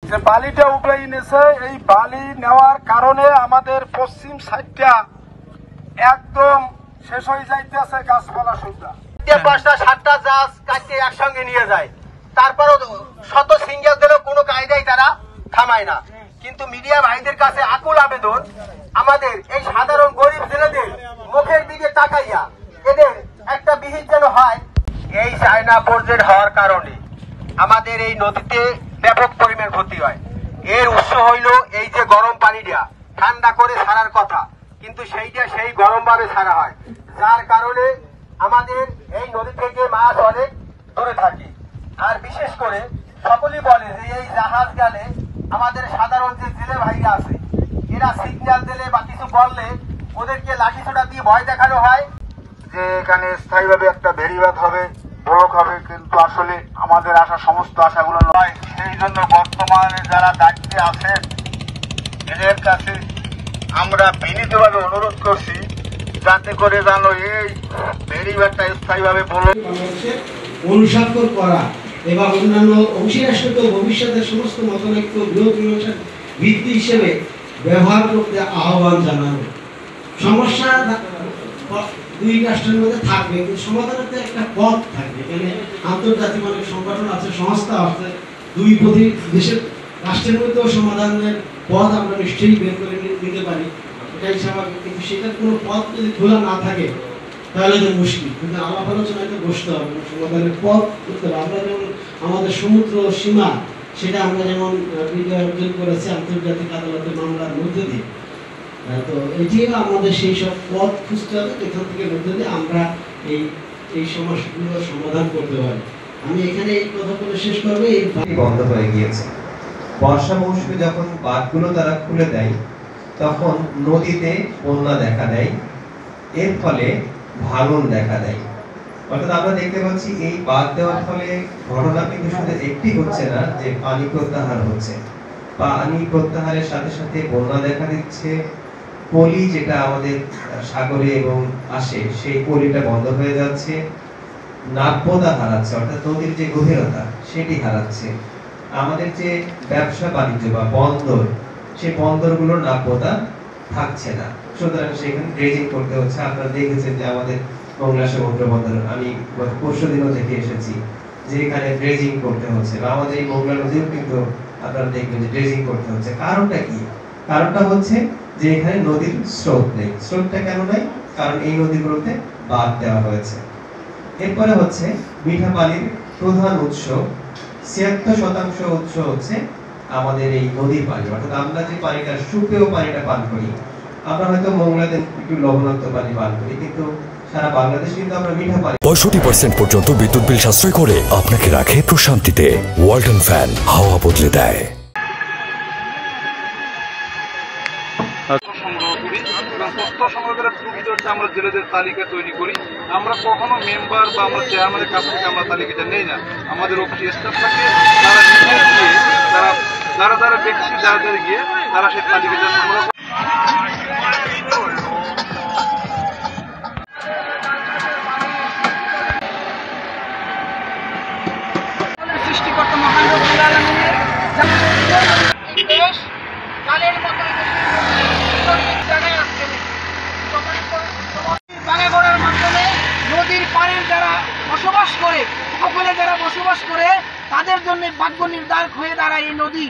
যে বালিটা উঠে এনেছে, এই বালি নেওয়ার কারণে আমাদের পশ্চিম সাইডটা একদম শেষ হয়ে যাইতেছে গাছপালা সুদ্ধা। ৫টা ৭টা জাহাজ কাটতে একসঙ্গে নিয়ে যায়, তারপরও শত সিঙ্গেল দিলেও কোনো কায়দায় তারা থামায় না। কিন্তু মিডিয়া ভাইদের কাছে আকুল আবেদন, আমাদের এই সাধারণ গরিব ছেলেদের মুখের দিকে তাকাইয়া এদের একটা বিহিত যেন হয়। এই চায়না প্রজেক্ট হওয়ার কারণে আমাদের এই নদীতে ব্যাপক পরিমাণ ক্ষতি হয়। এর উৎস হইল এই যে গরম পানিটা ঠান্ডা করে ছাড়ার কথা, কিন্তু সেইটা সেই গরম ভাবে ছাড়া হয়, যার কারণে আমাদের এই নদী থেকে মাছ অনেক দূরে থাকে। আর বিশেষ করে সকলেই বলে যে এই জাহাজ গেলে আমাদের সাধারণ যে জেলে ভাইরা আছে, এরা সিগন্যাল দিলে বা কিছু বললে ওদেরকে লাঠিসোঁটা দিয়ে ভয় দেখানো হয় যে এখানে স্থায়ীভাবে একটা বেড়িবাঁধ হবে, ব্লক হবে, কিন্তু আসলে আমাদের আশা সমস্ত আশাগুলো নয়। সেই জন্য বর্তমানে যারা দায়িত্বে আছেন এদের কাছে আমরা বিনীতভাবে অনুরোধ করছি যাতে করে জানো এই বেড়িবাঁধটা স্থায়ীভাবে অনুস্বাক্ষর করা এবং অন্যান্য অংশীদার সাথে ভবিষ্যতের সমস্ত মতনৈক্য বৃহৎ মীমাংসার ভিত্তি হিসেবে ব্যবহার করতে আহ্বান জানানো। সমস্যা দুই রাষ্ট্রের মধ্যে থাকবে, কিন্তু সমাধানের একটা পথ থাকবে। এখানে আন্তর্জাতিক অনেক সংগঠন আছে, সংস্থা আছে, দুই দেশের রাষ্ট্রের মধ্যেও সমাধানের পথ আমরা নিশ্চয়ই বের করে নিতে পারি, এটাই স্বাভাবিক। কিন্তু সেটার কোনো পথ যদি খোলা না থাকে তাহলে তো মুশকিল। কিন্তু আলাপ আলোচনায় তো বসতে হবে, সমাধানের পথ করতে হবে। আমরা যেমন আমাদের সমুদ্র সীমা সেটা আমরা যেমন বিজয় অর্জন করেছি আন্তর্জাতিক আদালতের মামলার মধ্যে দিয়ে, তো এটিও আমাদের সেই সব পথ খুঁজতে হবে এখান থেকে মধ্যে দিয়ে আমরা এই সমস্যাগুলো সমাধান করতে পারি। আমি এখানে এই কথা বলে শেষ করবো। এই বন্ধ হয়ে গিয়েছে। বর্ষা মৌসুমে যখন বাঁধগুলো তারা খুলে দেয় তখন নদীতে বন্যা দেখা দেয়, এর ফলে ভাঙন দেখা দেয়। অর্থাৎ আমরা দেখতে পাচ্ছি এই বাঁধ দেওয়ার ফলে ঘটনা কিন্তু শুধু একটি হচ্ছে না যে পানি প্রত্যাহার হচ্ছে, পানি প্রত্যাহারের সাথে সাথে বন্যা দেখা দিচ্ছে, পলি যেটা আমাদের সাগরে এবং আসে সেই পলিটা বন্ধ হয়ে যাচ্ছে, নাব্যতা হারাচ্ছে, অর্থাৎ নদীর যে গভীরতা সেটি হারাচ্ছে। আমাদের যে ব্যবসা বাণিজ্য বা বন্দর, সেই বন্দরগুলোর নাব্যতা থাকছে না, সুতরাং সেখানে ড্রেজিং করতে হচ্ছে। আপনারা দেখেছেন যে আমাদের মংলা সমুদ্র বন্দর, আমি পরশুদিনও দেখে এসেছি যে এখানে ড্রেজিং করতে হচ্ছে, বা আমাদের এই মংলা নদীও কিন্তু আপনারা দেখবেন যে ড্রেজিং করতে হচ্ছে। কারণটা কি? কারণটা হচ্ছে যে এখানে নদীর স্রোত নেই। স্রোতটা কেন নাই? কারণ এই নদীগুলোতে বাঁধ দেওয়া হয়েছে। এরপরে হচ্ছে মিঠা পানির প্রধান উৎস, ৭৬% উৎস হচ্ছে আমাদের এই নদীর পানি। অর্থাৎ আমরা যে পানিটা সুপেয় পানিটা পান করি, আমরা হয়তো মংলাতে একটু লবণাক্ত পানি পান করি, কিন্তু সারা বাংলাদেশ কিন্তু আমরা মিঠা পানি। ৬৫% পর্যন্ত বিদ্যুৎ বিল সাশ্রয় করে আপনাকে রাখে প্রশান্তিতে। ওয়ালটন ফ্যান হাওয়া বদলে দেয়। সংগ্রহ করি এবং তথ্য সংগ্রহ করে প্রকৃতটা আমরা জেলেদের তালিকা তৈরি করি। আমরা কখনো মেম্বার বা আমরা চেয়ারম্যানের কাছ থেকে আমরা তালিকাটা নেই না। আমাদের অফিস স্টাফ থাকে, তারা নিজে গিয়ে যারা ব্যক্তি যারা গিয়ে তারা সেই তালিকাটা সংগ্রহ করে। সৃষ্টিকর্তা মহান রব্বুল আলামিনের দেশ কালের মতো জায়গায় আসছে বাগাগড়ার মাধ্যমে নদীর পাড়ের যারা বসবাস করে, উপকূলে যারা বসবাস করে, তাদের জন্য ভাগ্য নির্ধারক হয়ে দাঁড়ায় এই নদী।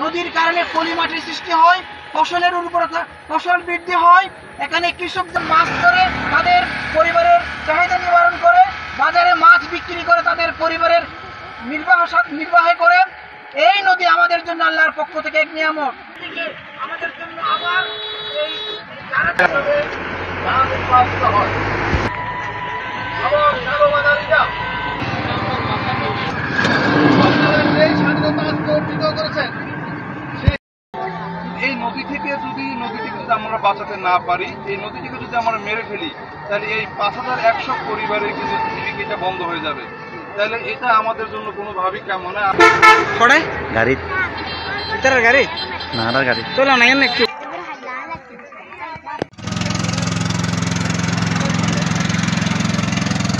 নদীর কারণে পলি মাটির সৃষ্টি হয়, ফসলের উর্বরতা, ফসল বৃদ্ধি হয়। এখানে কৃষকদের মাছ ধরে তাদের পরিবারের চাহিদা নিবারণ করে, বাজারে মাছ বিক্রি করে তাদের পরিবারের নির্বাহ করে। এই নদী আমাদের জন্য আল্লাহর পক্ষ থেকে এক নিয়ামত। আমাদের জন্য আবার এই এই নদী থেকে যদি আমরা বাঁচাতে না পারি, এই নদীটিকে যদি আমরা মেরে ফেলি, তাহলে এই ৫,১০০ পরিবারের কিন্তু জীবিকা বন্ধ হয়ে যাবে। তাহলে এটা আমাদের জন্য কোনোভাবেই কেমন গাড়ি চলো না একটু